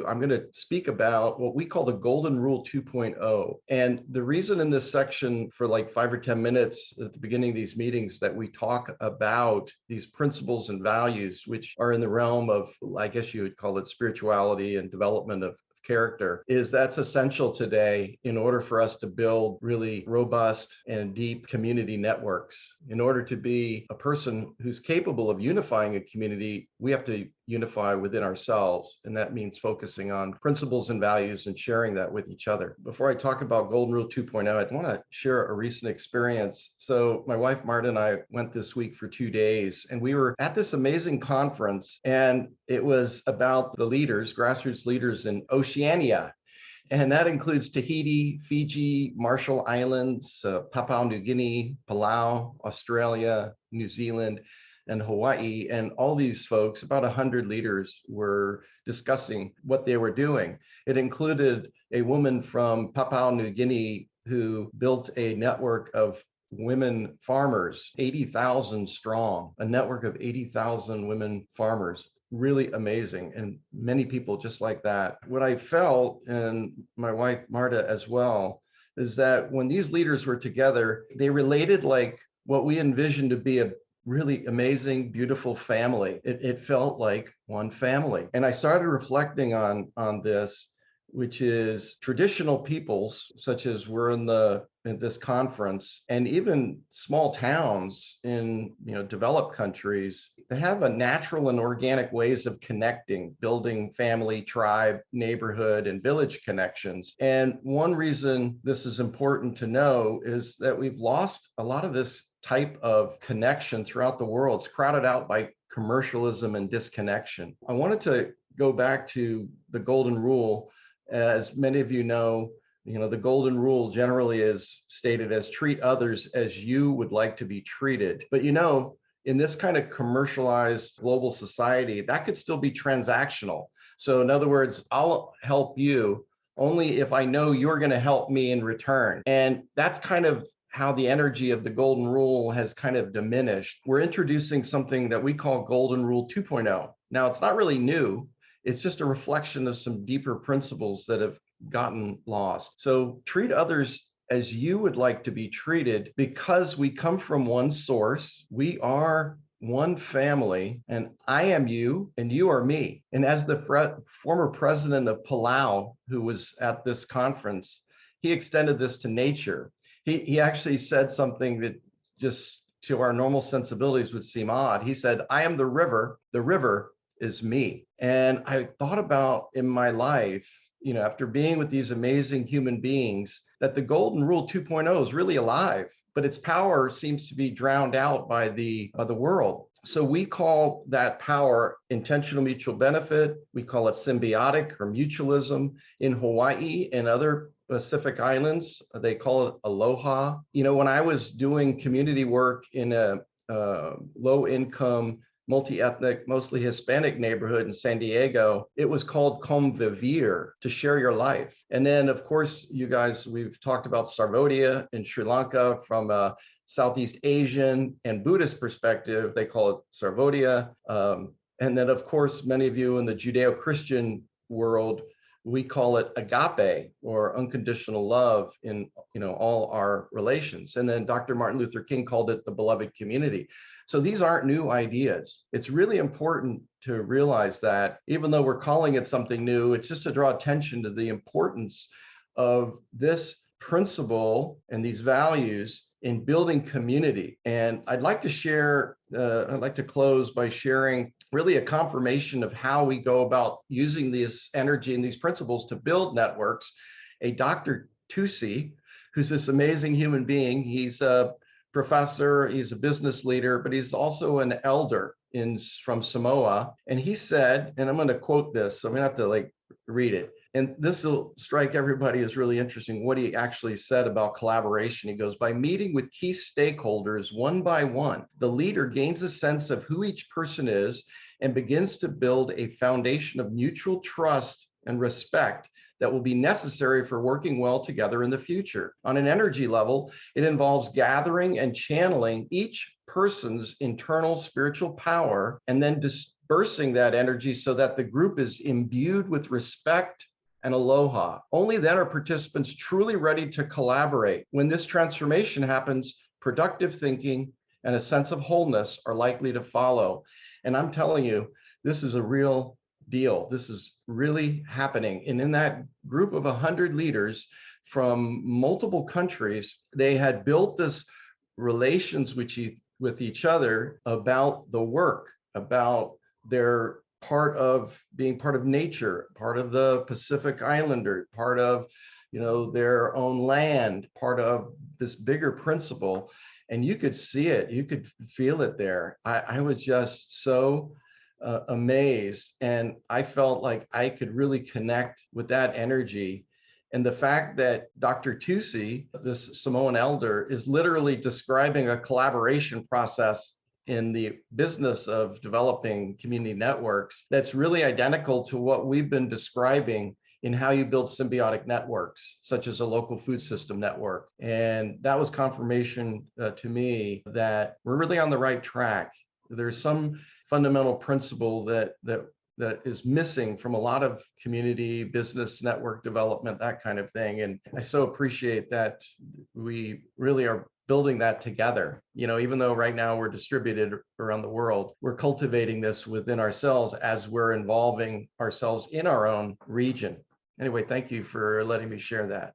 I'm going to speak about what we call the Golden Rule 2.0. And the reason in this section for like 5 or 10 minutes at the beginning of these meetings that we talk about these principles and values, which are in the realm of, I guess you would call it spirituality and development of character, is that's essential today in order for us to build really robust and deep community networks. In order to be a person who's capable of unifying a community, we have to unify within ourselves. And that means focusing on principles and values and sharing that with each other. Before I talk about Golden Rule 2.0, I'd want to share a recent experience. So my wife, Marta, and I went this week for 2 days, and we were at this amazing conference, and it was about the leaders, grassroots leaders in Oceania. And that includes Tahiti, Fiji, Marshall Islands, Papua New Guinea, Palau, Australia, New Zealand, and Hawaii. And all these folks, about 100 leaders, were discussing what they were doing. It included a woman from Papua New Guinea who built a network of women farmers, 80,000 strong, a network of 80,000 women farmers. Really amazing, and many people just like that. What I felt, and my wife Marta as well, is that when these leaders were together, they related like what we envisioned to be a really amazing, beautiful family. It felt like one family. And I started reflecting on this, which is traditional peoples, such as we're in this conference, and even small towns in developed countries, they have a natural and organic ways of connecting, building family, tribe, neighborhood, and village connections. And one reason this is important to know is that we've lost a lot of this type of connection throughout the world. It's crowded out by commercialism and disconnection. I wanted to go back to the Golden Rule. As many of you know, the Golden Rule generally is stated as treat others as you would like to be treated. But in this kind of commercialized global society, that could still be transactional. So in other words, I'll help you only if I know you're going to help me in return. And that's kind of how the energy of the Golden Rule has kind of diminished. We're introducing something that we call Golden Rule 2.0. Now, it's not really new. It's just a reflection of some deeper principles that have gotten lost. So treat others as you would like to be treated, because we come from one source. We are one family, and I am you and you are me. And as the former president of Palau, who was at this conference, he extended this to nature. He actually said something that just to our normal sensibilities would seem odd. He said, I am the river is me. And I thought about in my life, after being with these amazing human beings, that the Golden Rule 2.0 is really alive, but its power seems to be drowned out by the world. So we call that power intentional mutual benefit. We call it symbiotic or mutualism. In Hawaii and other Pacific Islands, they call it aloha. When I was doing community work in a low-income, multi-ethnic, mostly Hispanic neighborhood in San Diego, it was called convivir, to share your life. And then, of course, you guys, we've talked about Sarvodaya in Sri Lanka. From a Southeast Asian and Buddhist perspective, they call it Sarvodaya. And then, of course, many of you in the Judeo-Christian world, we call it agape, or unconditional love, in all our relations. And then Dr. Martin Luther King called it the beloved community. So these aren't new ideas. It's really important to realize that even though we're calling it something new, it's just to draw attention to the importance of this principle and these values in building community. And I'd like to close by sharing really a confirmation of how we go about using this energy and these principles to build networks. A Dr. Tusi, who's this amazing human being, he's a professor, he's a business leader, but he's also an elder from Samoa. And he said, and I'm going to quote this, so I'm going to have to read it. And this will strike everybody as really interesting, what he actually said about collaboration. He goes, by meeting with key stakeholders one by one, the leader gains a sense of who each person is and begins to build a foundation of mutual trust and respect that will be necessary for working well together in the future. On an energy level, it involves gathering and channeling each person's internal spiritual power and then dispersing dispersing that energy so that the group is imbued with respect and aloha. Only then are participants truly ready to collaborate. When this transformation happens, productive thinking and a sense of wholeness are likely to follow. And I'm telling you, this is a real deal. This is really happening. And in that group of 100 leaders from multiple countries, they had built this relations with each other about the work, about their being part of nature, part of the Pacific Islander, part of their own land, part of this bigger principle. And you could see it, you could feel it there. I was just so amazed, and I felt like I could really connect with that energy. And the fact that Dr. Tusi, this Samoan elder, is literally describing a collaboration process in the business of developing community networks that's really identical to what we've been describing in how you build symbiotic networks, such as a local food system network. And that was confirmation to me that we're really on the right track. There's some fundamental principle that is missing from a lot of community business network development, that kind of thing. And I so appreciate that we really are building that together. Even though right now we're distributed around the world, we're cultivating this within ourselves as we're involving ourselves in our own region. Anyway, thank you for letting me share that.